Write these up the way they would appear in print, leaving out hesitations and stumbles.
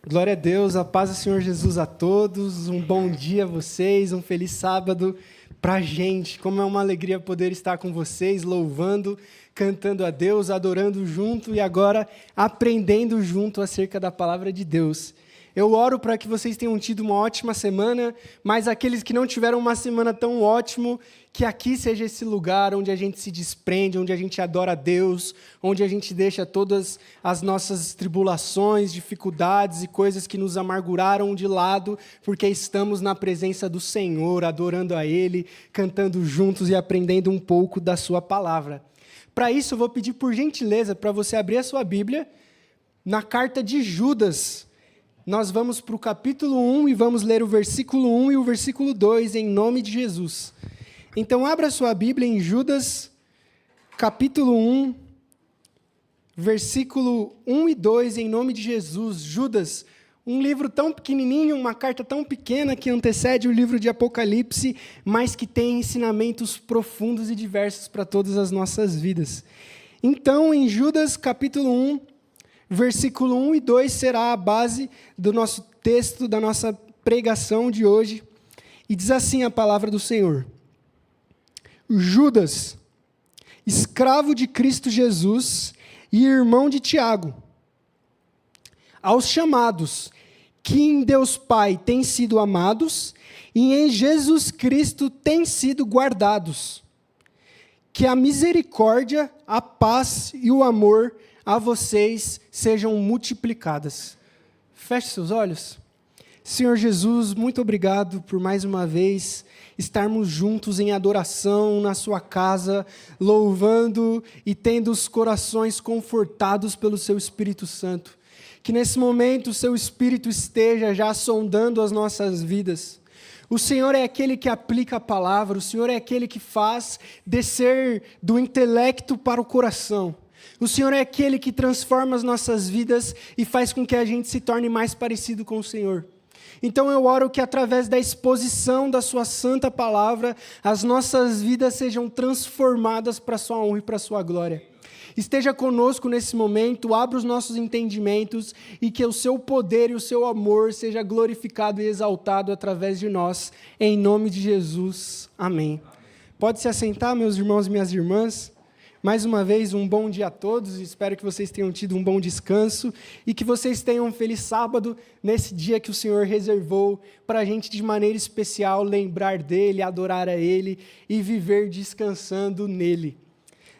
Glória a Deus, a paz do Senhor Jesus a todos, um bom dia a vocês, um feliz sábado pra gente. Como é uma alegria poder estar com vocês, louvando, cantando a Deus, adorando junto e agora aprendendo junto acerca da palavra de Deus. Eu oro para que vocês tenham tido uma ótima semana, mas aqueles que não tiveram uma semana tão ótima, que aqui seja esse lugar onde a gente se desprende, onde a gente adora a Deus, onde a gente deixa todas as nossas tribulações, dificuldades e coisas que nos amarguraram de lado, porque estamos na presença do Senhor, adorando a Ele, cantando juntos e aprendendo um pouco da sua palavra. Para isso, eu vou pedir por gentileza para você abrir a sua Bíblia na carta de Judas. Nós vamos para o capítulo 1 e vamos ler o versículo 1 e o versículo 2, em nome de Jesus. Então, abra sua Bíblia em Judas, capítulo 1, versículo 1 e 2, em nome de Jesus. Judas, um livro tão pequenininho, uma carta tão pequena que antecede o livro de Apocalipse, mas que tem ensinamentos profundos e diversos para todas as nossas vidas. Então, em Judas, capítulo 1, versículo 1 e 2 será a base do nosso texto, da nossa pregação de hoje. E diz assim a palavra do Senhor. Judas, escravo de Cristo Jesus e irmão de Tiago, aos chamados, que em Deus Pai têm sido amados e em Jesus Cristo têm sido guardados, que a misericórdia, a paz e o amor a vocês sejam multiplicadas. Feche seus olhos. Senhor Jesus, muito obrigado por mais uma vez estarmos juntos em adoração na sua casa, louvando e tendo os corações confortados pelo seu Espírito Santo. Que nesse momento o seu Espírito esteja já sondando as nossas vidas. O Senhor é aquele que aplica a palavra, o Senhor é aquele que faz descer do intelecto para o coração. O Senhor é aquele que transforma as nossas vidas e faz com que a gente se torne mais parecido com o Senhor. Então eu oro que através da exposição da sua santa palavra, as nossas vidas sejam transformadas para a sua honra e para a sua glória. Esteja conosco nesse momento, abra os nossos entendimentos e que o seu poder e o seu amor seja glorificado e exaltado através de nós. Em nome de Jesus. Amém. Pode se assentar, meus irmãos e minhas irmãs. Mais uma vez, um bom dia a todos, espero que vocês tenham tido um bom descanso e que vocês tenham um feliz sábado nesse dia que o Senhor reservou para a gente de maneira especial lembrar dEle, adorar a Ele e viver descansando nele.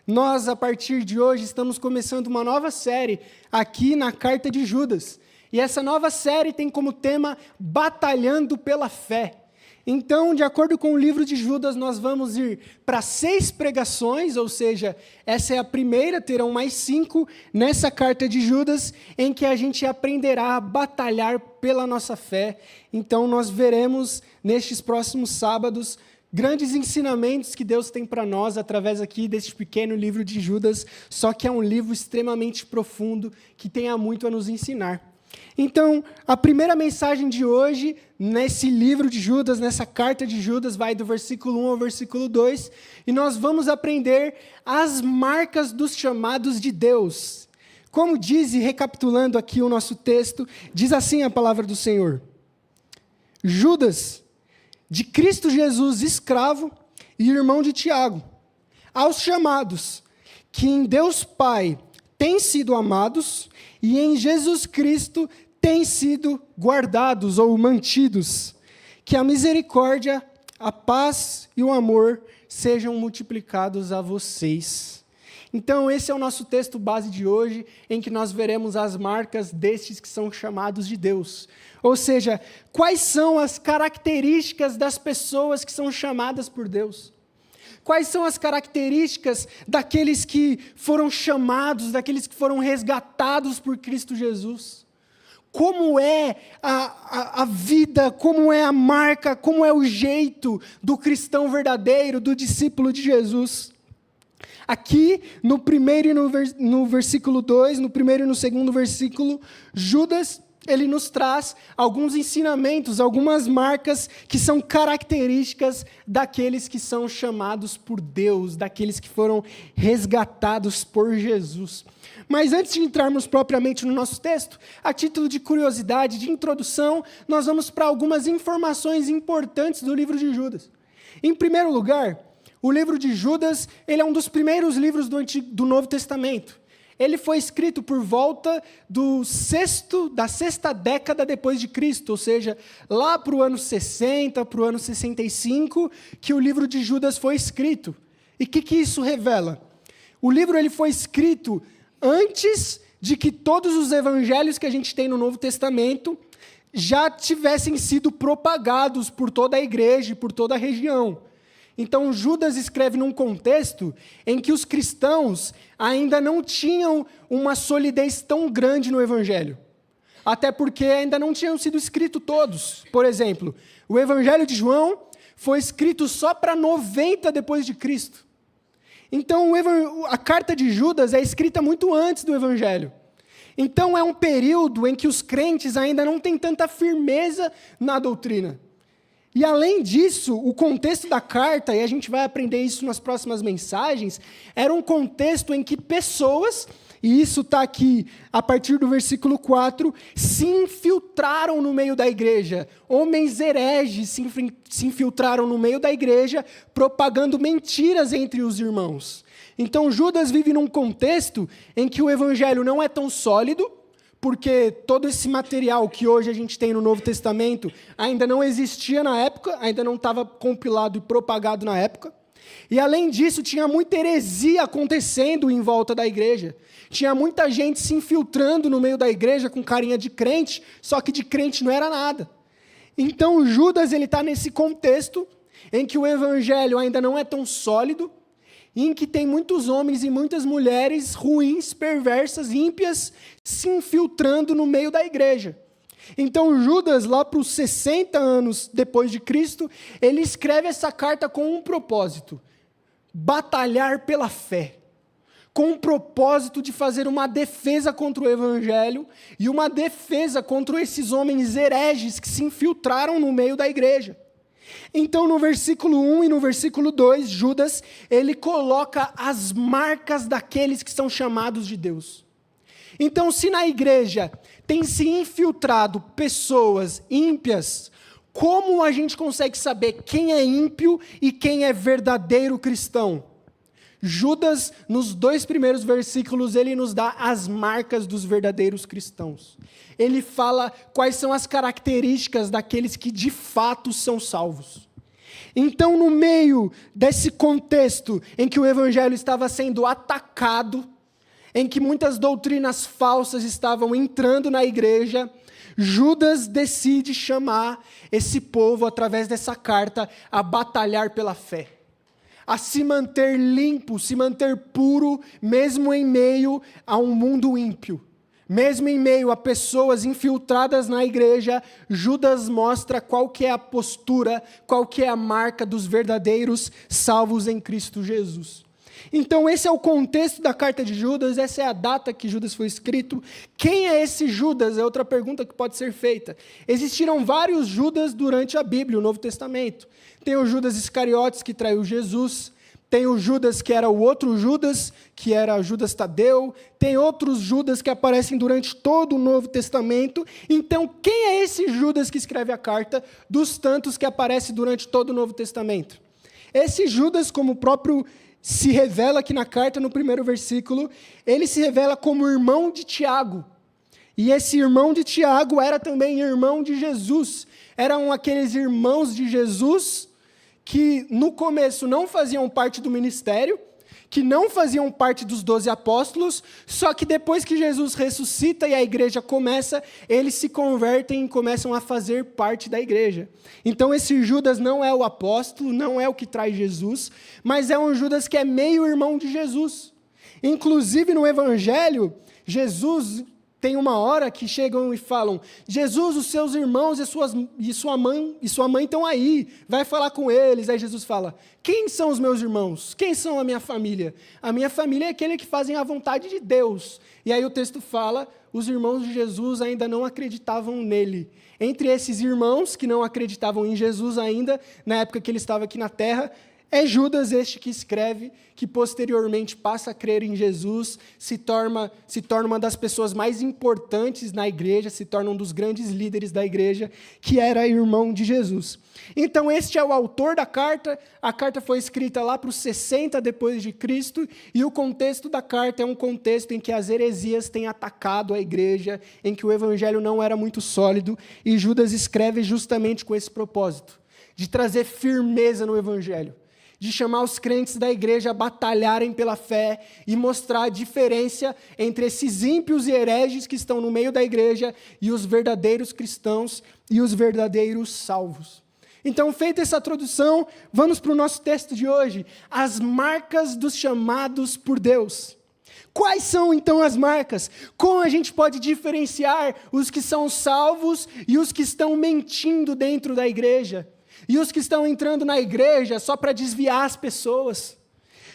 Nós, a partir de hoje, estamos começando uma nova série aqui na Carta de Judas e essa nova série tem como tema Batalhando pela Fé. Então, de acordo com o livro de Judas, nós vamos ir para 6 pregações, ou seja, essa é a primeira, terão mais 5 nessa carta de Judas, em que a gente aprenderá a batalhar pela nossa fé. Então, nós veremos nestes próximos sábados grandes ensinamentos que Deus tem para nós através aqui deste pequeno livro de Judas, só que é um livro extremamente profundo que tem muito a nos ensinar. Então, a primeira mensagem de hoje, nesse livro de Judas, nessa carta de Judas, vai do versículo 1 ao versículo 2, e nós vamos aprender as marcas dos chamados de Deus. Como diz, e recapitulando aqui o nosso texto, diz assim a palavra do Senhor. Judas, de Cristo Jesus, escravo e irmão de Tiago, aos chamados, que em Deus Pai têm sido amados e em Jesus Cristo têm sido guardados ou mantidos. Que a misericórdia, a paz e o amor sejam multiplicados a vocês. Então, esse é o nosso texto base de hoje, em que nós veremos as marcas destes que são chamados de Deus. Ou seja, quais são as características das pessoas que são chamadas por Deus? Quais são as características daqueles que foram chamados, daqueles que foram resgatados por Cristo Jesus? Como é a vida, como é a marca, como é o jeito do cristão verdadeiro, do discípulo de Jesus? Aqui, no primeiro e no versículo 2, no primeiro e no segundo versículo, Judas ele nos traz alguns ensinamentos, algumas marcas que são características daqueles que são chamados por Deus, daqueles que foram resgatados por Jesus. Mas antes de entrarmos propriamente no nosso texto, a título de curiosidade, de introdução, nós vamos para algumas informações importantes do livro de Judas. Em primeiro lugar, o livro de Judas, ele é um dos primeiros livros do Novo Testamento. Ele foi escrito por volta da sexta década depois de Cristo, ou seja, lá para o ano 60, para o ano 65, que o livro de Judas foi escrito. E o que isso revela? O livro ele foi escrito antes de que todos os evangelhos que a gente tem no Novo Testamento já tivessem sido propagados por toda a igreja e por toda a região. Então, Judas escreve num contexto em que os cristãos ainda não tinham uma solidez tão grande no Evangelho. Até porque ainda não tinham sido escritos todos. Por exemplo, o Evangelho de João foi escrito só para 90 depois de Cristo. Então, a carta de Judas é escrita muito antes do Evangelho. Então, é um período em que os crentes ainda não têm tanta firmeza na doutrina. E, além disso, o contexto da carta, e a gente vai aprender isso nas próximas mensagens, era um contexto em que pessoas, e isso está aqui a partir do versículo 4, se infiltraram no meio da igreja. Homens hereges se infiltraram no meio da igreja, propagando mentiras entre os irmãos. Então, Judas vive num contexto em que o evangelho não é tão sólido, porque todo esse material que hoje a gente tem no Novo Testamento ainda não existia na época, ainda não estava compilado e propagado na época. E, além disso, tinha muita heresia acontecendo em volta da igreja. Tinha muita gente se infiltrando no meio da igreja com carinha de crente, só que de crente não era nada. Então, Judas está nesse contexto em que o evangelho ainda não é tão sólido, em que tem muitos homens e muitas mulheres ruins, perversas, ímpias, se infiltrando no meio da igreja. Então, Judas, lá para os 60 anos depois de Cristo, ele escreve essa carta com um propósito: batalhar pela fé, com o propósito de fazer uma defesa contra o evangelho e uma defesa contra esses homens hereges que se infiltraram no meio da igreja. Então, no versículo 1 e no versículo 2, Judas, ele coloca as marcas daqueles que são chamados de Deus. Então, se na igreja tem se infiltrado pessoas ímpias, como a gente consegue saber quem é ímpio e quem é verdadeiro cristão? Judas, nos 2 primeiros versículos, ele nos dá as marcas dos verdadeiros cristãos. Ele fala quais são as características daqueles que de fato são salvos. Então, no meio desse contexto em que o evangelho estava sendo atacado, em que muitas doutrinas falsas estavam entrando na igreja, Judas decide chamar esse povo, através dessa carta, a batalhar pela fé, a se manter limpo, se manter puro, mesmo em meio a um mundo ímpio. Mesmo em meio a pessoas infiltradas na igreja, Judas mostra qual que é a postura, qual que é a marca dos verdadeiros salvos em Cristo Jesus. Então, esse é o contexto da carta de Judas, essa é a data que Judas foi escrito. Quem é esse Judas? É outra pergunta que pode ser feita. Existiram vários Judas durante a Bíblia, o Novo Testamento. Tem o Judas Iscariotes, que traiu Jesus. Tem o Judas, que era o outro Judas, que era Judas Tadeu. Tem outros Judas que aparecem durante todo o Novo Testamento. Então, quem é esse Judas que escreve a carta, dos tantos que aparece durante todo o Novo Testamento? Esse Judas, como o próprio se revela aqui na carta, no primeiro versículo, ele se revela como irmão de Tiago. E esse irmão de Tiago era também irmão de Jesus. Eram aqueles irmãos de Jesus que no começo não faziam parte do ministério, que não faziam parte dos 12 apóstolos, só que depois que Jesus ressuscita e a igreja começa, eles se convertem e começam a fazer parte da igreja. Então esse Judas não é o apóstolo, não é o que traz Jesus, mas é um Judas que é meio irmão de Jesus. Inclusive no Evangelho, Jesus Tem uma hora que chegam e falam, Jesus, os seus irmãos e sua mãe estão aí, vai falar com eles. Aí Jesus fala, quem são os meus irmãos? Quem são a minha família? A minha família é aquele que fazem a vontade de Deus. E aí o texto fala, os irmãos de Jesus ainda não acreditavam nele. Entre esses irmãos que não acreditavam em Jesus ainda, na época que ele estava aqui na terra, é Judas este que escreve, que posteriormente passa a crer em Jesus, se torna uma das pessoas mais importantes na igreja, se torna um dos grandes líderes da igreja, que era irmão de Jesus. Então este é o autor da carta, a carta foi escrita lá para os 60 depois de Cristo, e o contexto da carta é um contexto em que as heresias têm atacado a igreja, em que o evangelho não era muito sólido, e Judas escreve justamente com esse propósito, de trazer firmeza no evangelho, de chamar os crentes da igreja a batalharem pela fé e mostrar a diferença entre esses ímpios e hereges que estão no meio da igreja e os verdadeiros cristãos e os verdadeiros salvos. Então, feita essa introdução, vamos para o nosso texto de hoje, as marcas dos chamados por Deus. Quais são, então, as marcas? Como a gente pode diferenciar os que são salvos e os que estão mentindo dentro da igreja? E os que estão entrando na igreja só para desviar as pessoas.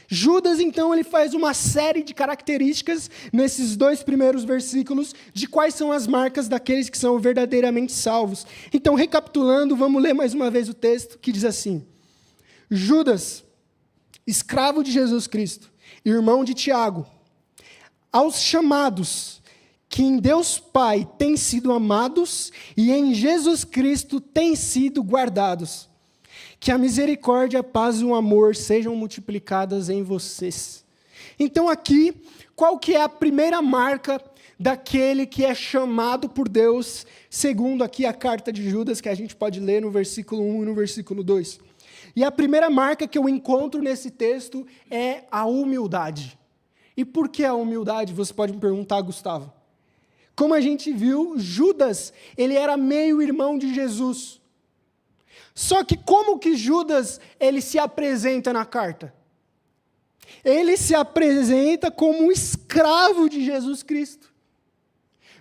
Judas, então, ele faz uma série de características nesses 2 primeiros versículos de quais são as marcas daqueles que são verdadeiramente salvos. Então, recapitulando, vamos ler mais uma vez o texto que diz assim: Judas, escravo de Jesus Cristo, irmão de Tiago, aos chamados que em Deus Pai têm sido amados e em Jesus Cristo têm sido guardados. Que a misericórdia, a paz e o amor sejam multiplicadas em vocês. Então aqui, qual que é a primeira marca daquele que é chamado por Deus, segundo aqui a carta de Judas, que a gente pode ler no versículo 1 e no versículo 2. E a primeira marca que eu encontro nesse texto é a humildade. E por que a humildade? Você pode me perguntar, Gustavo. Como a gente viu, Judas, ele era meio-irmão de Jesus. Só que como que Judas, ele se apresenta na carta? Ele se apresenta como um escravo de Jesus Cristo.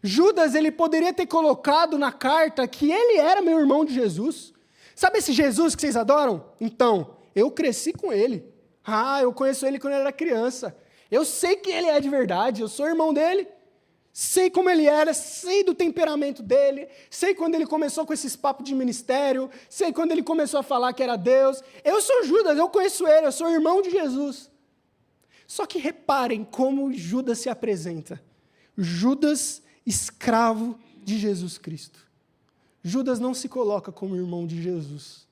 Judas, ele poderia ter colocado na carta que ele era meu irmão de Jesus. Sabe esse Jesus que vocês adoram? Então, eu cresci com ele. Eu conheço ele quando eu era criança. Eu sei que ele é de verdade, eu sou irmão dele. Sei como ele era, sei do temperamento dele, sei quando ele começou com esses papos de ministério, sei quando ele começou a falar que era Deus. Eu sou Judas, eu conheço ele, eu sou irmão de Jesus. Só que reparem como Judas se apresenta. Judas, escravo de Jesus Cristo. Judas não se coloca como irmão de Jesus.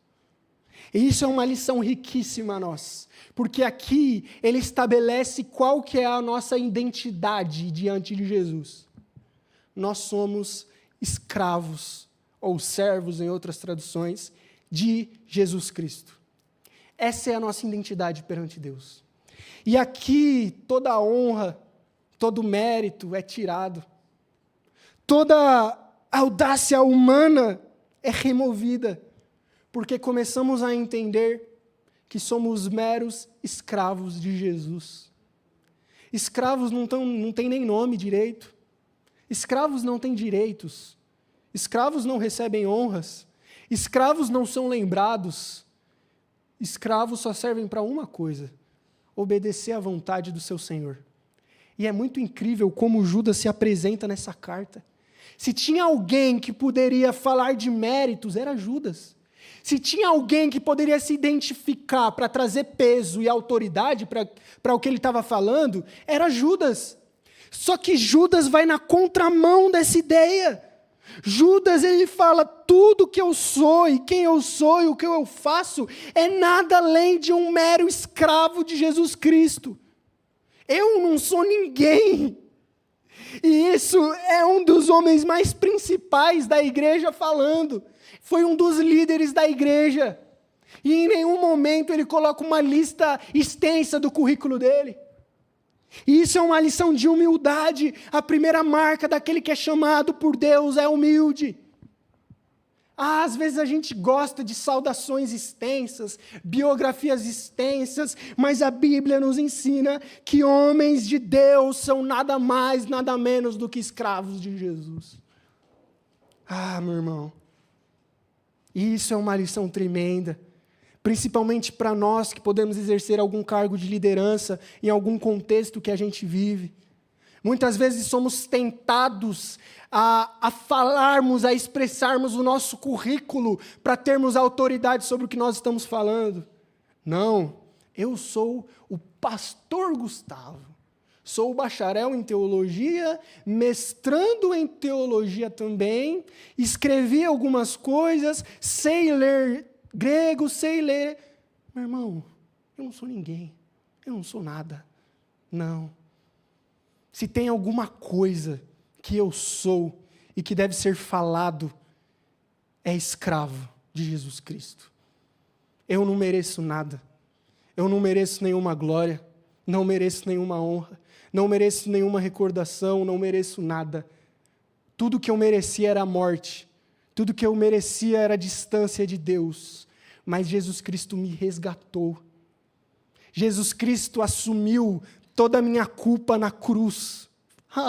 E isso é uma lição riquíssima a nós, porque aqui ele estabelece qual que é a nossa identidade diante de Jesus. Nós somos escravos, ou servos em outras traduções, de Jesus Cristo. Essa é a nossa identidade perante Deus. E aqui toda a honra, todo o mérito é tirado. Toda a audácia humana é removida. Porque começamos a entender que somos meros escravos de Jesus. Escravos não têm nem nome direito. Escravos não têm direitos. Escravos não recebem honras. Escravos não são lembrados. Escravos só servem para uma coisa: obedecer à vontade do seu Senhor. E é muito incrível como Judas se apresenta nessa carta. Se tinha alguém que poderia falar de méritos, era Judas. Se tinha alguém que poderia se identificar para trazer peso e autoridade para o que ele estava falando, era Judas. Só que Judas vai na contramão dessa ideia. Judas, ele fala, tudo que eu sou e quem eu sou e o que eu faço é nada além de um mero escravo de Jesus Cristo. Eu não sou ninguém. E isso é um dos homens mais principais da igreja falando. Foi um dos líderes da igreja. E em nenhum momento ele coloca uma lista extensa do currículo dele. E isso é uma lição de humildade. A primeira marca daquele que é chamado por Deus é humilde. Às vezes a gente gosta de saudações extensas, biografias extensas, mas a Bíblia nos ensina que homens de Deus são nada mais, nada menos do que escravos de Jesus. Meu irmão, isso é uma lição tremenda, principalmente para nós que podemos exercer algum cargo de liderança em algum contexto que a gente vive. Muitas vezes somos tentados a falarmos, a expressarmos o nosso currículo para termos autoridade sobre o que nós estamos falando. Não, eu sou o pastor Gustavo, sou bacharel em teologia, mestrando em teologia também, escrevi algumas coisas, sei ler grego, sei ler... Meu irmão, eu não sou ninguém, eu não sou nada, não. Se tem alguma coisa que eu sou e que deve ser falado, é escravo de Jesus Cristo. Eu não mereço nada. Eu não mereço nenhuma glória, não mereço nenhuma honra, não mereço nenhuma recordação, não mereço nada. Tudo que eu merecia era a morte. Tudo que eu merecia era a distância de Deus. Mas Jesus Cristo me resgatou. Jesus Cristo assumiu toda a minha culpa na cruz.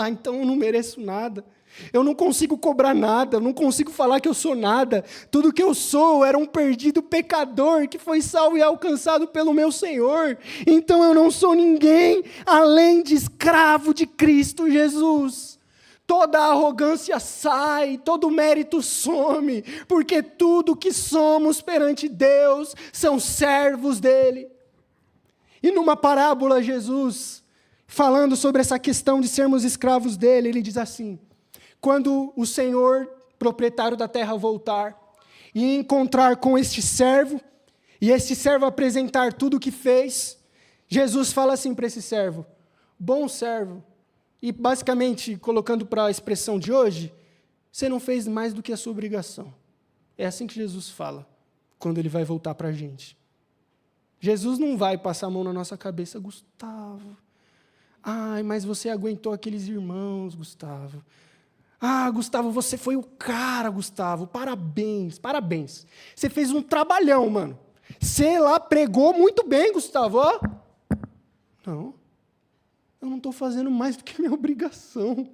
Então eu não mereço nada. Eu não consigo cobrar nada, eu não consigo falar que eu sou nada. Tudo que eu sou era um perdido pecador que foi salvo e alcançado pelo meu Senhor. Então eu não sou ninguém além de escravo de Cristo Jesus. Toda a arrogância sai, todo o mérito some, porque tudo que somos perante Deus são servos dele. E numa parábola, Jesus, falando sobre essa questão de sermos escravos dele, ele diz assim: quando o Senhor, proprietário da terra, voltar e encontrar com este servo, e este servo apresentar tudo o que fez, Jesus fala assim para esse servo: bom servo. E basicamente, colocando para a expressão de hoje, você não fez mais do que a sua obrigação. É assim que Jesus fala, quando ele vai voltar para a gente. Jesus não vai passar a mão na nossa cabeça: Gustavo, mas você aguentou aqueles irmãos, Gustavo. Gustavo, você foi o cara, Gustavo, parabéns, parabéns. Você fez um trabalhão, mano. Você lá pregou muito bem, Gustavo, ó. Não, eu não estou fazendo mais do que minha obrigação.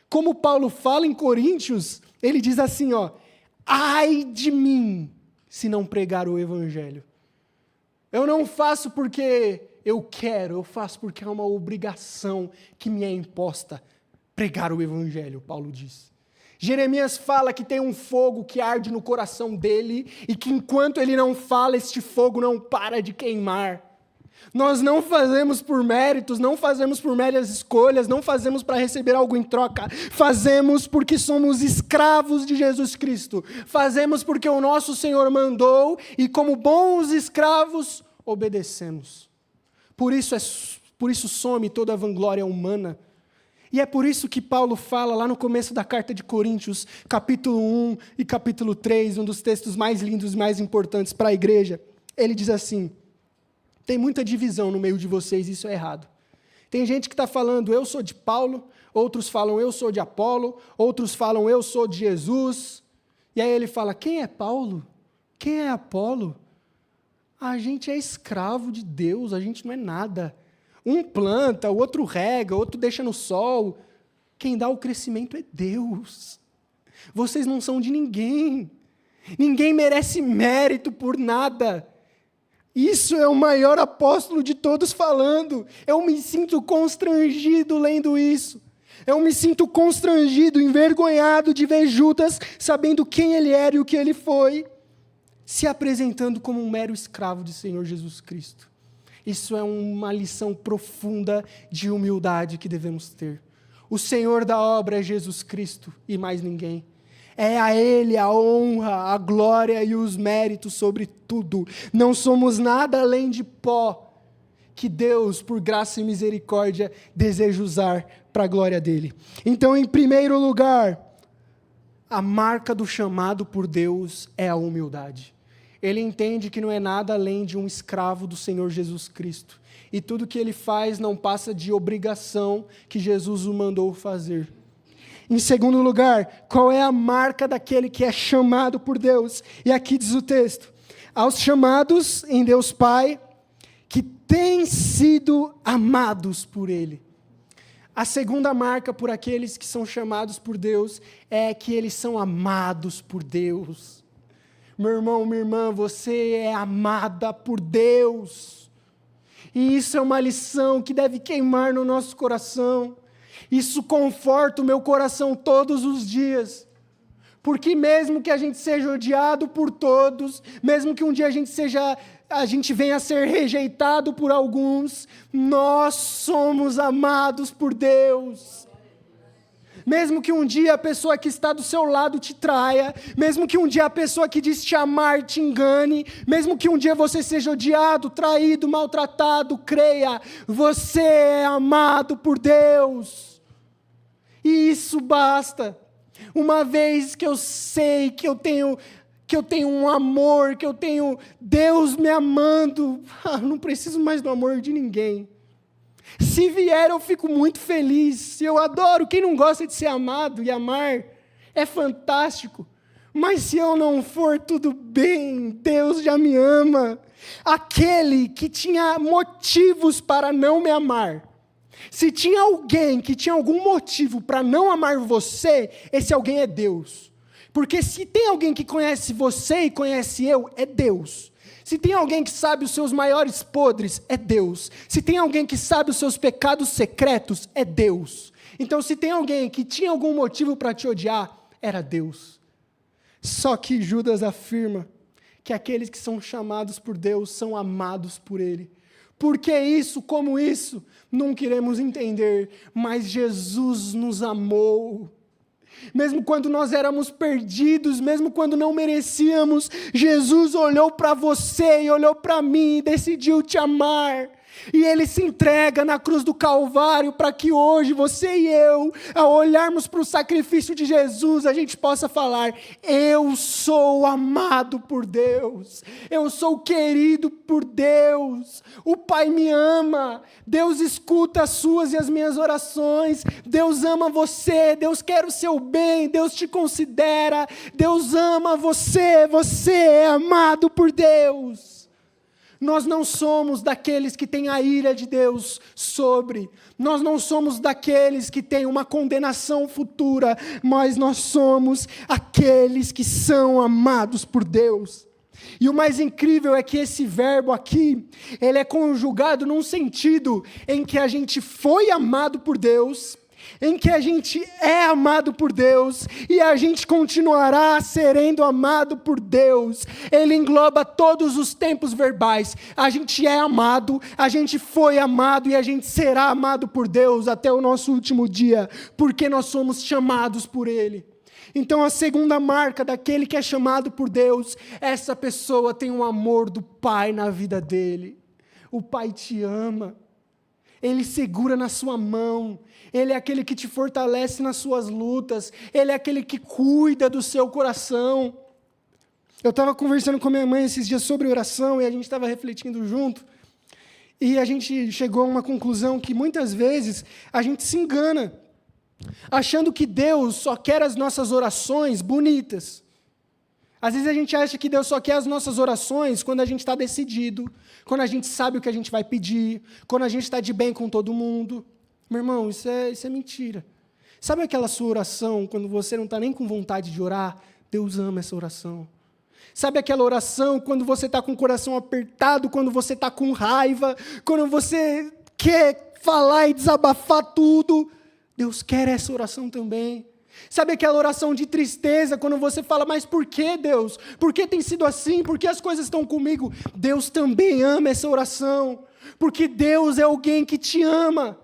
Como Paulo fala em Coríntios, ele diz assim, ó: ai de mim, se não pregar o evangelho. Eu não faço porque eu quero, eu faço porque é uma obrigação que me é imposta. Pregar o evangelho, Paulo diz. Jeremias fala que tem um fogo que arde no coração dele e que enquanto ele não fala, este fogo não para de queimar. Nós não fazemos por méritos, não fazemos por meras escolhas, não fazemos para receber algo em troca. Fazemos porque somos escravos de Jesus Cristo. Fazemos porque o nosso Senhor mandou e como bons escravos obedecemos. Por isso some toda a vanglória humana. E é por isso que Paulo fala lá no começo da carta de Coríntios, capítulo 1 e capítulo 3, um dos textos mais lindos e mais importantes para a igreja. Ele diz assim: tem muita divisão no meio de vocês, isso é errado. Tem gente que está falando, eu sou de Paulo, outros falam, eu sou de Apolo, outros falam, eu sou de Jesus. E aí ele fala, quem é Paulo? Quem é Apolo? A gente é escravo de Deus, a gente não é nada. Um planta, o outro rega, o outro deixa no sol. Quem dá o crescimento é Deus. Vocês não são de ninguém. Ninguém merece mérito por nada. Isso é o maior apóstolo de todos falando. Eu me sinto constrangido lendo isso. Eu me sinto constrangido, envergonhado de ver Judas, sabendo quem ele era e o que ele foi, se apresentando como um mero escravo de Senhor Jesus Cristo. Isso é uma lição profunda de humildade que devemos ter. O Senhor da obra é Jesus Cristo e mais ninguém. É a Ele a honra, a glória e os méritos sobre tudo. Não somos nada além de pó que Deus, por graça e misericórdia, deseja usar para a glória dEle. Então, em primeiro lugar, a marca do chamado por Deus é a humildade. Ele entende que não é nada além de um escravo do Senhor Jesus Cristo. E tudo que ele faz não passa de obrigação que Jesus o mandou fazer. Em segundo lugar, qual é a marca daquele que é chamado por Deus? E aqui diz o texto: aos chamados em Deus Pai, que têm sido amados por Ele. A segunda marca por aqueles que são chamados por Deus é que eles são amados por Deus. Meu irmão, minha irmã, você é amada por Deus. E isso é uma lição que deve queimar no nosso coração. Isso conforta o meu coração todos os dias. Porque mesmo que a gente seja odiado por todos, mesmo que um dia a gente venha a ser rejeitado por alguns, nós somos amados por Deus. Mesmo que um dia a pessoa que está do seu lado te traia, mesmo que um dia a pessoa que diz te amar te engane, mesmo que um dia você seja odiado, traído, maltratado, creia, você é amado por Deus. E isso basta. Uma vez que eu sei que eu tenho um amor, que eu tenho Deus me amando, não preciso mais do amor de ninguém. Se vier, eu fico muito feliz, eu adoro. Quem não gosta de ser amado e amar, é fantástico. Mas se eu não for, tudo bem, Deus já me ama. Aquele que tinha motivos para não me amar, se tinha alguém que tinha algum motivo para não amar você, esse alguém é Deus. Porque se tem alguém que conhece você e conhece eu, é Deus. Se tem alguém que sabe os seus maiores podres, é Deus. Se tem alguém que sabe os seus pecados secretos, é Deus. Então, se tem alguém que tinha algum motivo para te odiar, era Deus. Só que Judas afirma que aqueles que são chamados por Deus são amados por Ele. Por que isso? Como isso? Não queremos entender, mas Jesus nos amou. Mesmo quando nós éramos perdidos, mesmo quando não merecíamos, Jesus olhou para você e olhou para mim e decidiu te amar. E Ele se entrega na cruz do Calvário para que hoje você e eu, ao olharmos para o sacrifício de Jesus, a gente possa falar: eu sou amado por Deus, eu sou querido por Deus, o Pai me ama, Deus escuta as suas e as minhas orações, Deus ama você, Deus quer o seu bem, Deus te considera, Deus ama você, você é amado por Deus. Nós não somos daqueles que têm a ira de Deus sobre, nós não somos daqueles que têm uma condenação futura, mas nós somos aqueles que são amados por Deus. E o mais incrível é que esse verbo aqui, ele é conjugado num sentido em que a gente foi amado por Deus, em que a gente é amado por Deus e a gente continuará sendo amado por Deus. Ele engloba todos os tempos verbais. A gente é amado, a gente foi amado e a gente será amado por Deus até o nosso último dia, porque nós somos chamados por Ele. Então a segunda marca daquele que é chamado por Deus, essa pessoa tem um amor do Pai na vida dele. O Pai te ama. Ele segura na sua mão, Ele é aquele que te fortalece nas suas lutas, Ele é aquele que cuida do seu coração. Eu estava conversando com minha mãe esses dias sobre oração, e a gente estava refletindo junto, e a gente chegou a uma conclusão que muitas vezes a gente se engana, achando que Deus só quer as nossas orações bonitas. Às vezes a gente acha que Deus só quer as nossas orações quando a gente está decidido, quando a gente sabe o que a gente vai pedir, quando a gente está de bem com todo mundo. Meu irmão, isso é mentira. Sabe aquela sua oração, quando você não está nem com vontade de orar? Deus ama essa oração. Sabe aquela oração quando você está com o coração apertado, quando você está com raiva, quando você quer falar e desabafar tudo? Deus quer essa oração também. Sabe aquela oração de tristeza, quando você fala: mas por que, Deus? Por que tem sido assim? Por que as coisas estão comigo? Deus também ama essa oração, porque Deus é alguém que te ama.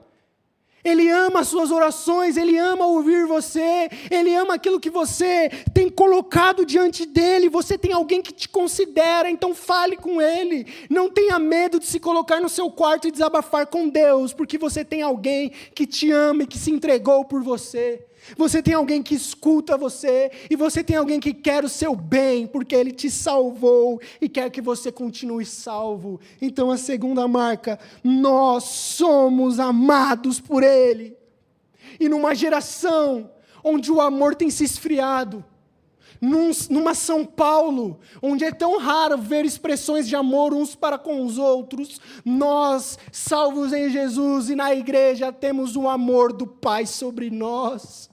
Ele ama as suas orações, Ele ama ouvir você, Ele ama aquilo que você tem colocado diante dEle, você tem alguém que te considera, então fale com Ele. Não tenha medo de se colocar no seu quarto e desabafar com Deus, porque você tem alguém que te ama e que se entregou por você. Você tem alguém que escuta você, e você tem alguém que quer o seu bem, porque Ele te salvou e quer que você continue salvo. Então a segunda marca, nós somos amados por Ele. E numa geração onde o amor tem se esfriado. Numa São Paulo, onde é tão raro ver expressões de amor uns para com os outros, nós, salvos em Jesus e na igreja, temos o amor do Pai sobre nós.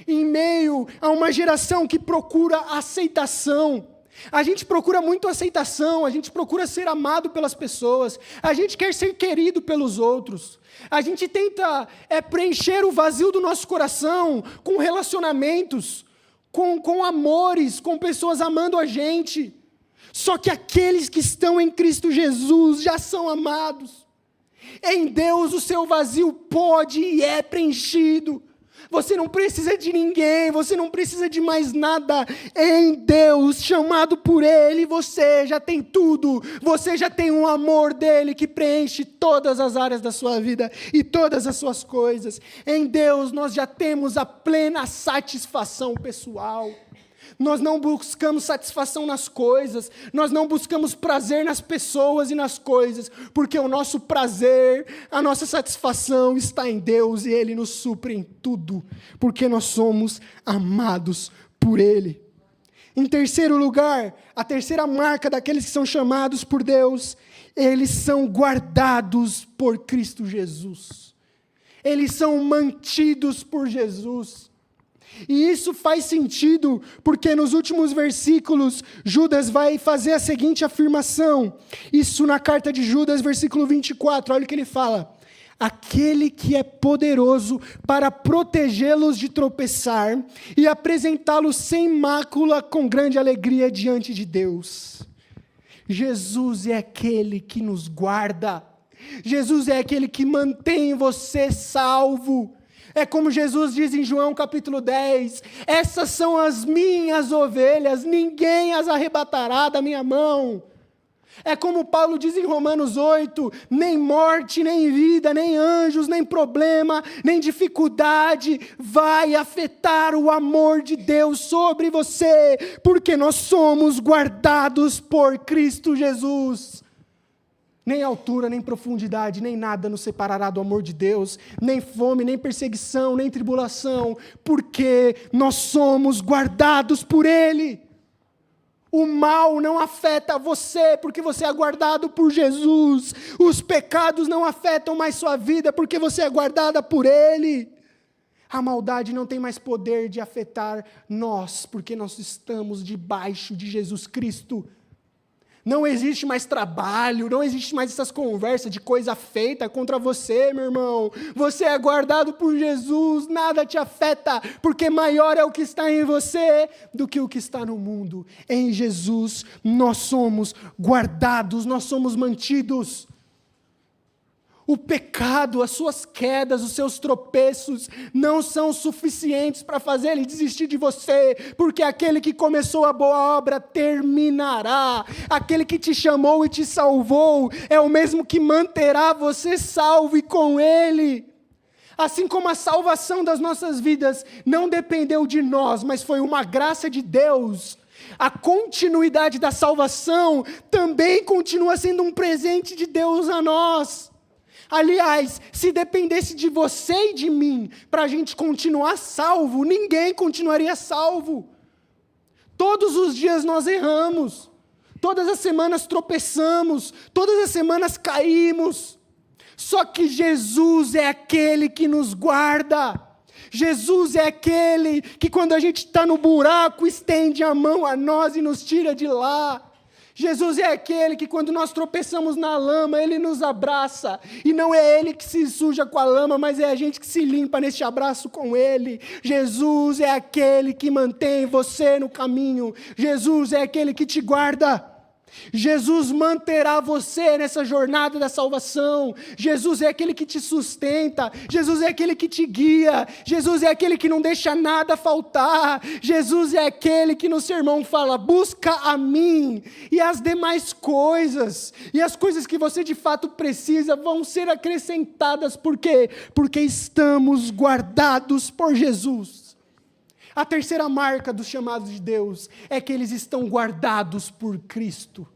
Em meio a uma geração que procura aceitação, a gente procura muito aceitação, a gente procura ser amado pelas pessoas, a gente quer ser querido pelos outros, a gente tenta preencher o vazio do nosso coração com relacionamentos, com amores, com pessoas amando a gente. Só que aqueles que estão em Cristo Jesus já são amados. Em Deus o seu vazio pode e é preenchido. Você não precisa de ninguém, você não precisa de mais nada. Em Deus, chamado por Ele, você já tem tudo. Você já tem um amor dEle que preenche todas as áreas da sua vida e todas as suas coisas. Em Deus nós já temos a plena satisfação pessoal. Nós não buscamos satisfação nas coisas, nós não buscamos prazer nas pessoas e nas coisas, porque o nosso prazer, a nossa satisfação está em Deus e Ele nos supre em tudo, porque nós somos amados por Ele. Em terceiro lugar, a terceira marca daqueles que são chamados por Deus, eles são guardados por Cristo Jesus. Eles são mantidos por Jesus. E isso faz sentido, porque nos últimos versículos, Judas vai fazer a seguinte afirmação. Isso na carta de Judas, versículo 24, olha o que ele fala. Aquele que é poderoso para protegê-los de tropeçar e apresentá-los sem mácula com grande alegria diante de Deus. Jesus é aquele que nos guarda. Jesus é aquele que mantém você salvo. É como Jesus diz em João capítulo 10, essas são as minhas ovelhas, ninguém as arrebatará da minha mão. É como Paulo diz em Romanos 8, nem morte, nem vida, nem anjos, nem problema, nem dificuldade vai afetar o amor de Deus sobre você, porque nós somos guardados por Cristo Jesus. Nem altura, nem profundidade, nem nada nos separará do amor de Deus, nem fome, nem perseguição, nem tribulação, porque nós somos guardados por Ele. O mal não afeta você, porque você é guardado por Jesus. Os pecados não afetam mais sua vida, porque você é guardada por Ele. A maldade não tem mais poder de afetar nós, porque nós estamos debaixo de Jesus Cristo. Não existe mais trabalho, não existe mais essas conversas de coisa feita contra você, meu irmão. Você é guardado por Jesus, nada te afeta, porque maior é o que está em você do que o que está no mundo. Em Jesus nós somos guardados, nós somos mantidos. O pecado, as suas quedas, os seus tropeços não são suficientes para fazer ele desistir de você, porque aquele que começou a boa obra terminará. Aquele que te chamou e te salvou é o mesmo que manterá você salvo e com ele. Assim como a salvação das nossas vidas não dependeu de nós, mas foi uma graça de Deus, a continuidade da salvação também continua sendo um presente de Deus a nós. Aliás, se dependesse de você e de mim para a gente continuar salvo, ninguém continuaria salvo. Todos os dias nós erramos, todas as semanas tropeçamos, todas as semanas caímos. Só que Jesus é aquele que nos guarda. Jesus é aquele que quando a gente está no buraco, estende a mão a nós e nos tira de lá. Jesus é aquele que quando nós tropeçamos na lama, Ele nos abraça. E não é Ele que se suja com a lama, mas é a gente que se limpa neste abraço com Ele. Jesus é aquele que mantém você no caminho. Jesus é aquele que te guarda. Jesus manterá você nessa jornada da salvação. Jesus é aquele que te sustenta. Jesus é aquele que te guia. Jesus é aquele que não deixa nada faltar. Jesus é aquele que no sermão fala, busca a mim e as demais coisas. E as coisas que você de fato precisa vão ser acrescentadas. Por quê? Porque estamos guardados por Jesus. A terceira marca dos chamados de Deus é que eles estão guardados por Cristo.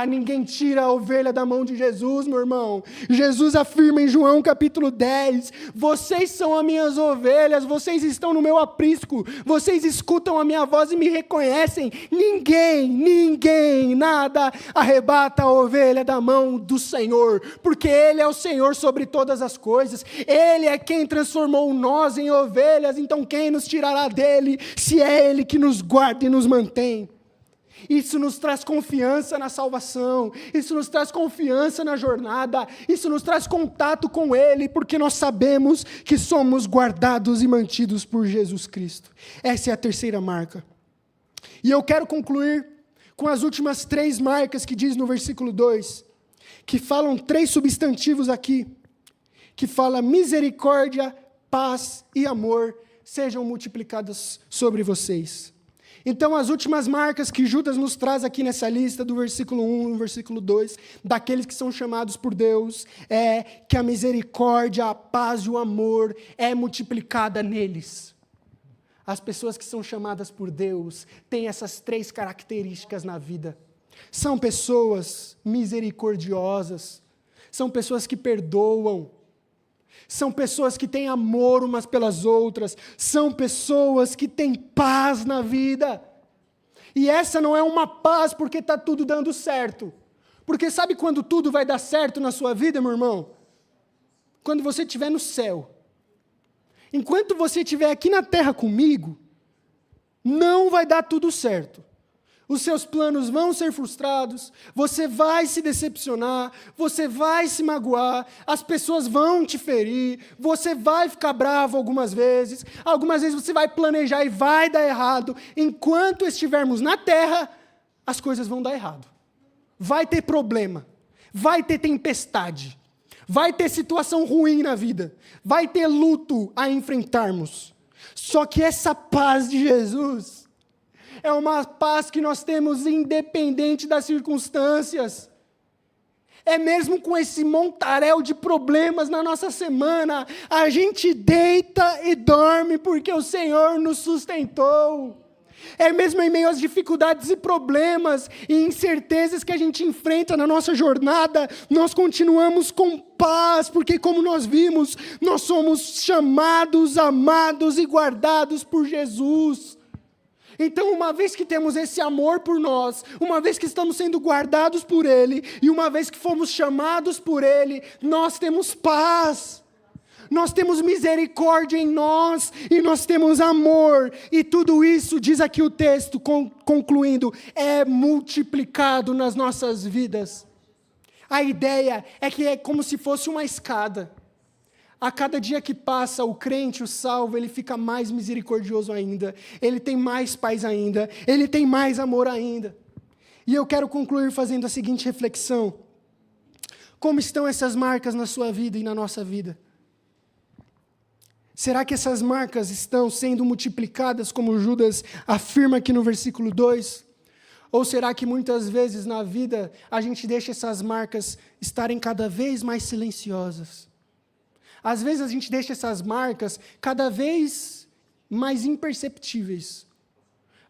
Ninguém tira a ovelha da mão de Jesus, meu irmão. Jesus afirma em João capítulo 10, vocês são as minhas ovelhas, vocês estão no meu aprisco, vocês escutam a minha voz e me reconhecem. Ninguém, nada arrebata a ovelha da mão do Senhor, porque Ele é o Senhor sobre todas as coisas. Ele é quem transformou nós em ovelhas, então quem nos tirará dele, se é Ele que nos guarda e nos mantém? Isso nos traz confiança na salvação, isso nos traz confiança na jornada, isso nos traz contato com Ele, porque nós sabemos que somos guardados e mantidos por Jesus Cristo. Essa é a terceira marca. E eu quero concluir com as últimas 3 marcas que diz no versículo 2, que falam 3 substantivos aqui, que fala misericórdia, paz e amor sejam multiplicados sobre vocês. Então, as últimas marcas que Judas nos traz aqui nessa lista, do versículo 1 no versículo 2, daqueles que são chamados por Deus, é que a misericórdia, a paz e o amor é multiplicada neles. As pessoas que são chamadas por Deus têm essas 3 características na vida. São pessoas misericordiosas, são pessoas que perdoam, são pessoas que têm amor umas pelas outras, são pessoas que têm paz na vida. E essa não é uma paz porque está tudo dando certo. Porque sabe quando tudo vai dar certo na sua vida, meu irmão? Quando você estiver no céu. Enquanto você estiver aqui na terra comigo, não vai dar tudo certo. Os seus planos vão ser frustrados, você vai se decepcionar, você vai se magoar, as pessoas vão te ferir, você vai ficar bravo algumas vezes você vai planejar e vai dar errado. Enquanto estivermos na terra, as coisas vão dar errado. Vai ter problema, vai ter tempestade, vai ter situação ruim na vida, vai ter luto a enfrentarmos. Só que essa paz de Jesus é uma paz que nós temos independente das circunstâncias. É mesmo com esse montaréu de problemas na nossa semana, a gente deita e dorme porque o Senhor nos sustentou. É mesmo em meio às dificuldades e problemas e incertezas que a gente enfrenta na nossa jornada, nós continuamos com paz, porque como nós vimos, nós somos chamados, amados e guardados por Jesus. Então, uma vez que temos esse amor por nós, uma vez que estamos sendo guardados por Ele, e uma vez que fomos chamados por Ele, nós temos paz, nós temos misericórdia em nós, e nós temos amor, e tudo isso, diz aqui o texto, concluindo, é multiplicado nas nossas vidas. A ideia é que é como se fosse uma escada. A cada dia que passa, o crente, o salvo, ele fica mais misericordioso ainda, ele tem mais paz ainda, ele tem mais amor ainda. E eu quero concluir fazendo a seguinte reflexão: como estão essas marcas na sua vida e na nossa vida? Será que essas marcas estão sendo multiplicadas, como Judas afirma aqui no versículo 2? Ou será que muitas vezes na vida a gente deixa essas marcas estarem cada vez mais silenciosas? Às vezes a gente deixa essas marcas cada vez mais imperceptíveis,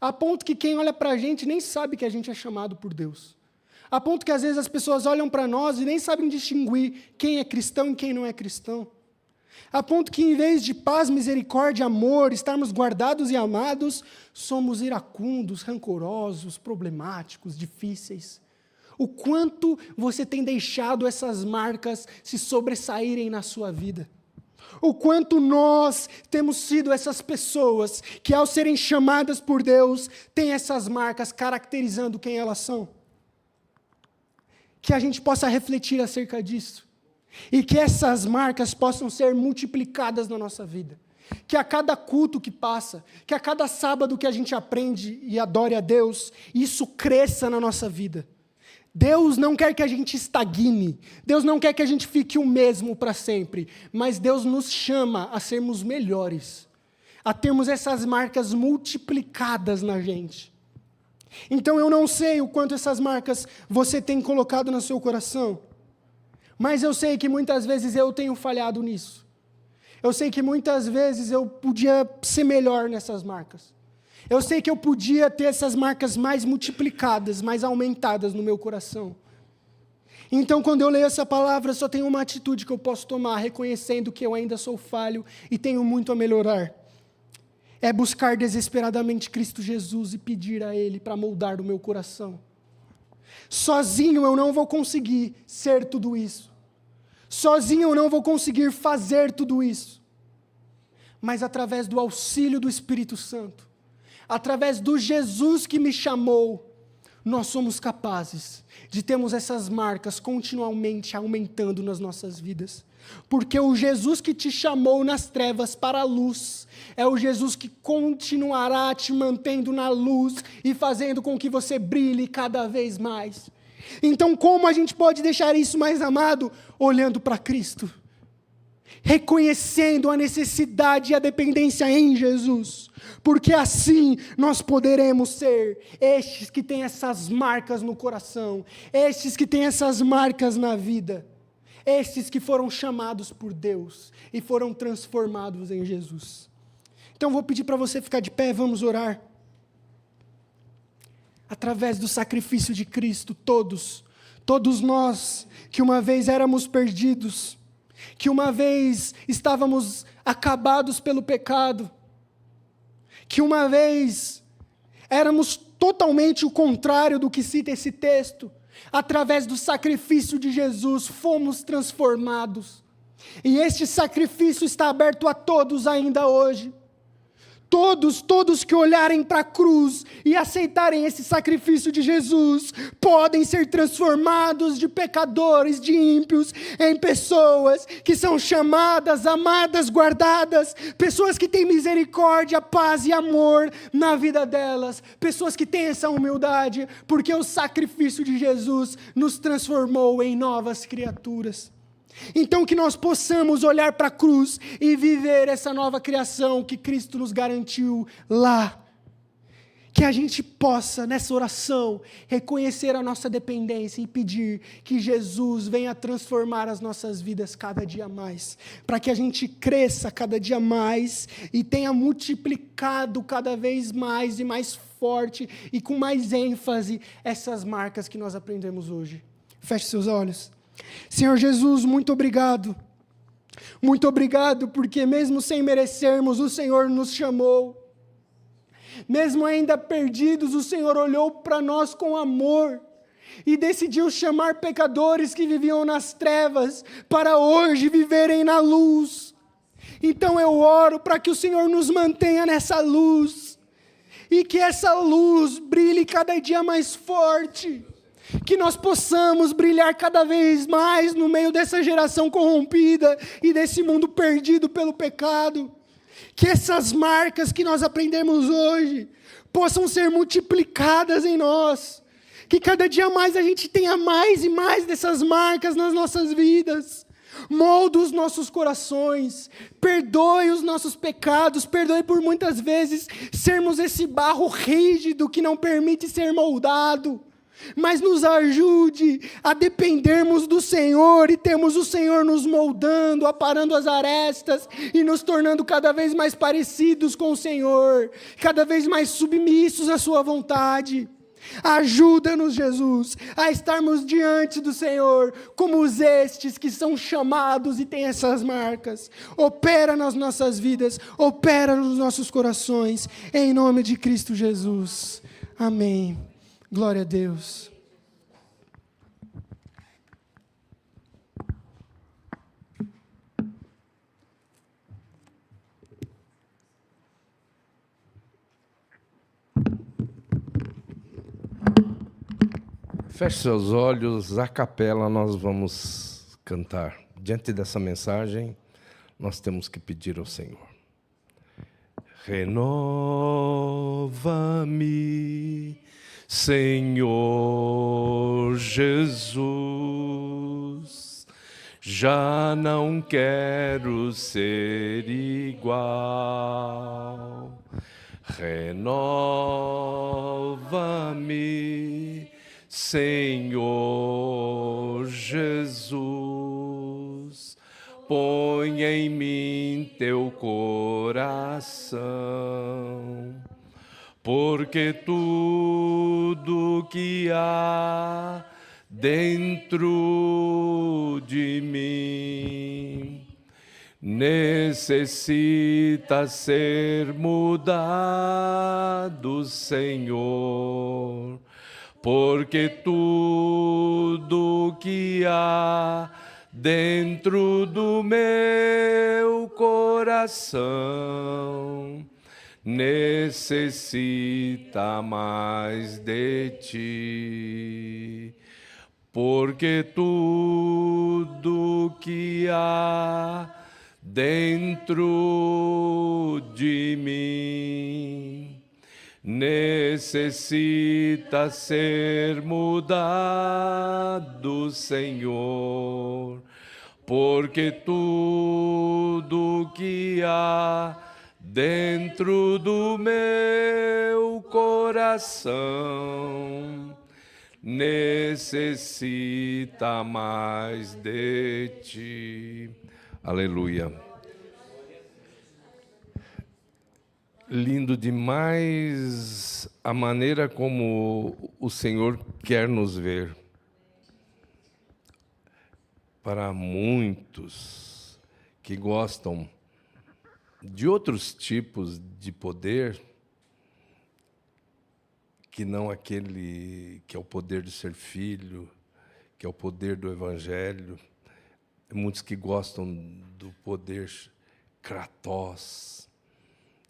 a ponto que quem olha para a gente nem sabe que a gente é chamado por Deus. A ponto que às vezes as pessoas olham para nós e nem sabem distinguir quem é cristão e quem não é cristão. A ponto que em vez de paz, misericórdia, amor, estarmos guardados e amados, somos iracundos, rancorosos, problemáticos, difíceis. O quanto você tem deixado essas marcas se sobressaírem na sua vida. O quanto nós temos sido essas pessoas que, ao serem chamadas por Deus, têm essas marcas caracterizando quem elas são. Que a gente possa refletir acerca disso. E que essas marcas possam ser multiplicadas na nossa vida. Que a cada culto que passa, que a cada sábado que a gente aprende e adore a Deus, isso cresça na nossa vida. Deus não quer que a gente estagne, Deus não quer que a gente fique o mesmo para sempre, mas Deus nos chama a sermos melhores, a termos essas marcas multiplicadas na gente. Então eu não sei o quanto essas marcas você tem colocado no seu coração, mas eu sei que muitas vezes eu tenho falhado nisso. Eu sei que muitas vezes eu podia ser melhor nessas marcas. Eu sei que eu podia ter essas marcas mais multiplicadas, mais aumentadas no meu coração. Então, quando eu leio essa palavra, só tem uma atitude que eu posso tomar, reconhecendo que eu ainda sou falho e tenho muito a melhorar. É buscar desesperadamente Cristo Jesus e pedir a Ele para moldar o meu coração. Sozinho eu não vou conseguir ser tudo isso. Sozinho eu não vou conseguir fazer tudo isso. Mas através do auxílio do Espírito Santo, através do Jesus que me chamou, nós somos capazes de termos essas marcas continuamente aumentando nas nossas vidas. Porque o Jesus que te chamou nas trevas para a luz, é o Jesus que continuará te mantendo na luz e fazendo com que você brilhe cada vez mais. Então, como a gente pode deixar isso mais amado? Olhando para Cristo. Reconhecendo a necessidade e a dependência em Jesus, porque assim nós poderemos ser estes que têm essas marcas no coração, estes que têm essas marcas na vida, estes que foram chamados por Deus e foram transformados em Jesus. Então vou pedir para você ficar de pé, vamos orar. Através do sacrifício de Cristo, todos nós que uma vez éramos perdidos, que uma vez estávamos acabados pelo pecado, que uma vez éramos totalmente o contrário do que cita esse texto, através do sacrifício de Jesus fomos transformados, e este sacrifício está aberto a todos ainda hoje. Todos que olharem para a cruz e aceitarem esse sacrifício de Jesus, podem ser transformados de pecadores, de ímpios, em pessoas que são chamadas, amadas, guardadas, pessoas que têm misericórdia, paz e amor na vida delas, pessoas que têm essa humildade, porque o sacrifício de Jesus nos transformou em novas criaturas. Então que nós possamos olhar para a cruz e viver essa nova criação que Cristo nos garantiu lá. Que a gente possa, nessa oração, reconhecer a nossa dependência e pedir que Jesus venha transformar as nossas vidas cada dia mais. Para que a gente cresça cada dia mais e tenha multiplicado cada vez mais e mais forte e com mais ênfase essas marcas que nós aprendemos hoje. Feche seus olhos. Senhor Jesus, muito obrigado. Muito obrigado porque mesmo sem merecermos, o Senhor nos chamou. Mesmo ainda perdidos, o Senhor olhou para nós com amor e decidiu chamar pecadores que viviam nas trevas para hoje viverem na luz. Então eu oro para que o Senhor nos mantenha nessa luz e que essa luz brilhe cada dia mais forte. Que nós possamos brilhar cada vez mais no meio dessa geração corrompida e desse mundo perdido pelo pecado. Que essas marcas que nós aprendemos hoje possam ser multiplicadas em nós. Que cada dia mais a gente tenha mais e mais dessas marcas nas nossas vidas. Molda os nossos corações, perdoe os nossos pecados, perdoe por muitas vezes sermos esse barro rígido que não permite ser moldado. Mas nos ajude a dependermos do Senhor e termos o Senhor nos moldando, aparando as arestas e nos tornando cada vez mais parecidos com o Senhor, cada vez mais submissos à sua vontade. Ajuda-nos, Jesus, a estarmos diante do Senhor como estes que são chamados e têm essas marcas. Opera nas nossas vidas, opera nos nossos corações, em nome de Cristo Jesus. Amém. Glória a Deus. Feche seus olhos, a capela nós vamos cantar. Diante dessa mensagem, nós temos que pedir ao Senhor. Renova-me, Senhor Jesus, já não quero ser igual. Renova-me, Senhor Jesus, põe em mim teu coração. porque tudo que há dentro de mim necessita ser mudado, Senhor, porque tudo que há dentro do meu coração necessita mais de ti, porque tudo que há dentro de mim necessita ser mudado, Senhor, porque tudo que há dentro do meu coração necessita mais de ti. Aleluia. Lindo demais a maneira como o Senhor quer nos ver. Para muitos que gostam de outros tipos de poder, que não aquele que é o poder de ser filho, que é o poder do Evangelho. Muitos que gostam do poder Kratos,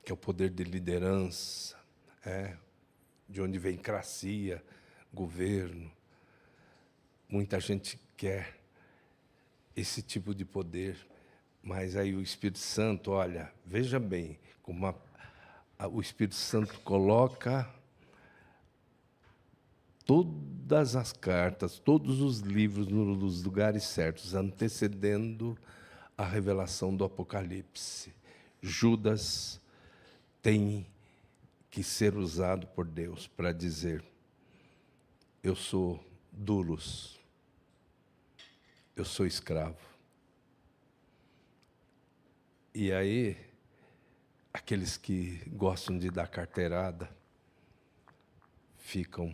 que é o poder de liderança, de onde vem cracia, governo. Muita gente quer esse tipo de poder, mas aí o Espírito Santo, olha, veja bem, como o Espírito Santo coloca todas as cartas, todos os livros nos lugares certos, antecedendo a revelação do Apocalipse. Judas tem que ser usado por Deus para dizer: eu sou doulos, eu sou escravo. E aí, aqueles que gostam de dar carteirada ficam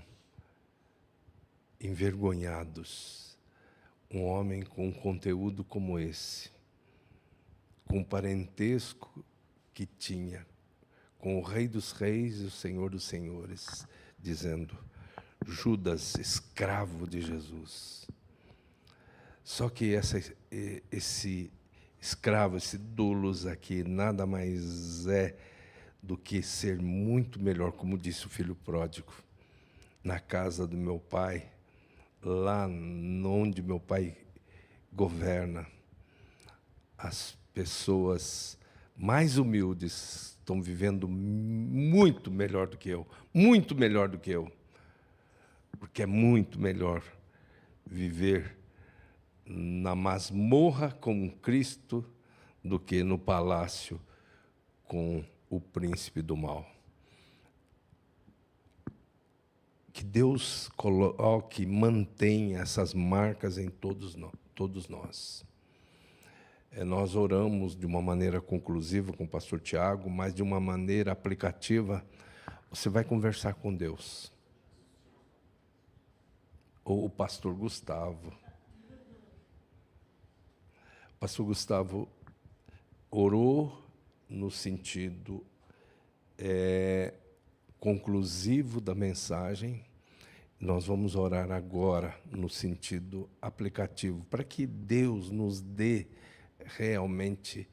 envergonhados. Um homem com um conteúdo como esse, com o parentesco que tinha com o Rei dos Reis e o Senhor dos Senhores, dizendo: Judas, escravo de Jesus. Só que esse escravo, esse doulos aqui, nada mais é do que ser muito melhor, como disse o filho pródigo, na casa do meu pai, lá onde meu pai governa, as pessoas mais humildes estão vivendo muito melhor do que eu, muito melhor do que eu, porque é muito melhor viver na masmorra com Cristo do que no palácio com o príncipe do mal. Que Deus coloque, mantenha essas marcas em todos nós. Nós oramos de uma maneira conclusiva com o pastor Tiago, mas de uma maneira aplicativa. Você vai conversar com Deus. Ou o pastor Gustavo. O pastor Gustavo orou no sentido conclusivo da mensagem. Nós vamos orar agora no sentido aplicativo, para que Deus nos dê realmente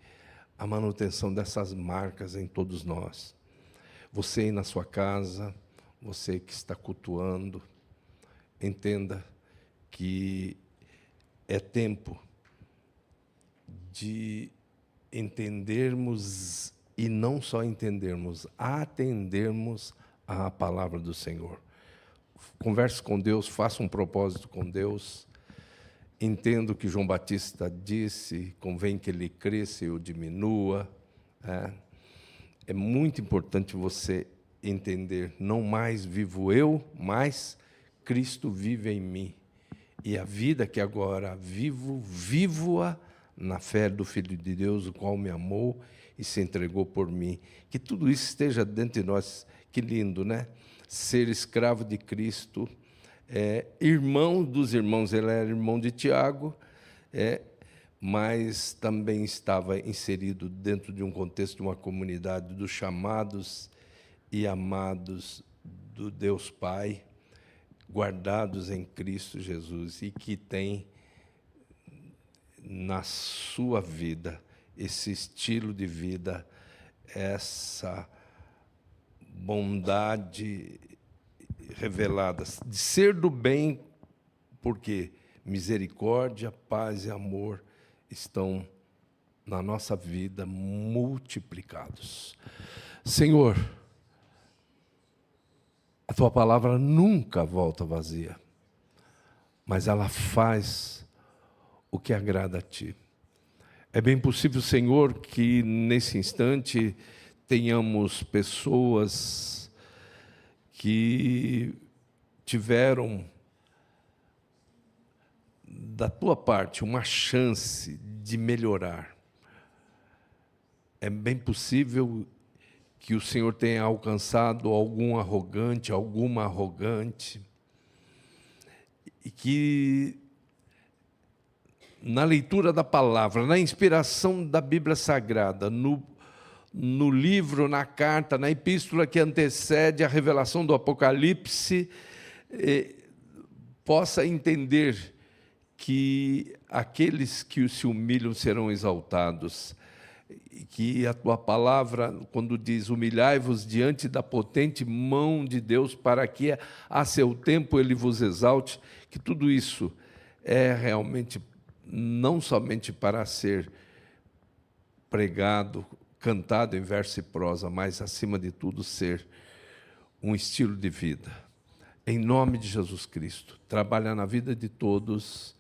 a manutenção dessas marcas em todos nós. Você aí na sua casa, você que está cultuando, entenda que é tempo de entendermos, e não só entendermos, atendermos à palavra do Senhor. Converse com Deus, faça um propósito com Deus. Entendo o que João Batista disse, convém que ele cresça e eu diminua. É muito importante você entender, não mais vivo eu, mas Cristo vive em mim. E a vida que agora vivo, vivo-a na fé do Filho de Deus, o qual me amou e se entregou por mim. Que tudo isso esteja dentro de nós. Que lindo, né? Ser escravo de Cristo, irmão dos irmãos. Ele era irmão de Tiago, mas também estava inserido dentro de um contexto de uma comunidade dos chamados e amados do Deus Pai, guardados em Cristo Jesus, e que tem na sua vida esse estilo de vida, essa bondade revelada, de ser do bem, porque misericórdia, paz e amor estão na nossa vida multiplicados. Senhor, a Tua palavra nunca volta vazia, mas ela faz o que agrada a Ti. É bem possível, Senhor, que nesse instante tenhamos pessoas que tiveram da Tua parte uma chance de melhorar. É bem possível que o Senhor tenha alcançado algum arrogante, alguma arrogante, e que na leitura da palavra, na inspiração da Bíblia Sagrada, no livro, na carta, na epístola que antecede a revelação do Apocalipse, possa entender que aqueles que se humilham serão exaltados, que a Tua palavra, quando diz, humilhai-vos diante da potente mão de Deus, para que a seu tempo Ele vos exalte, que tudo isso é realmente não somente para ser pregado, cantado em verso e prosa, mas, acima de tudo, ser um estilo de vida. Em nome de Jesus Cristo, trabalha na vida de todos.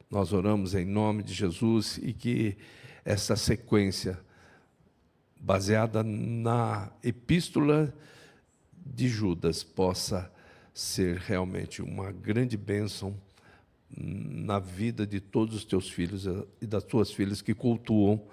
Nós oramos em nome de Jesus, e que essa sequência, baseada na epístola de Judas, possa ser realmente uma grande bênção na vida de todos os Teus filhos e das Tuas filhas que cultuam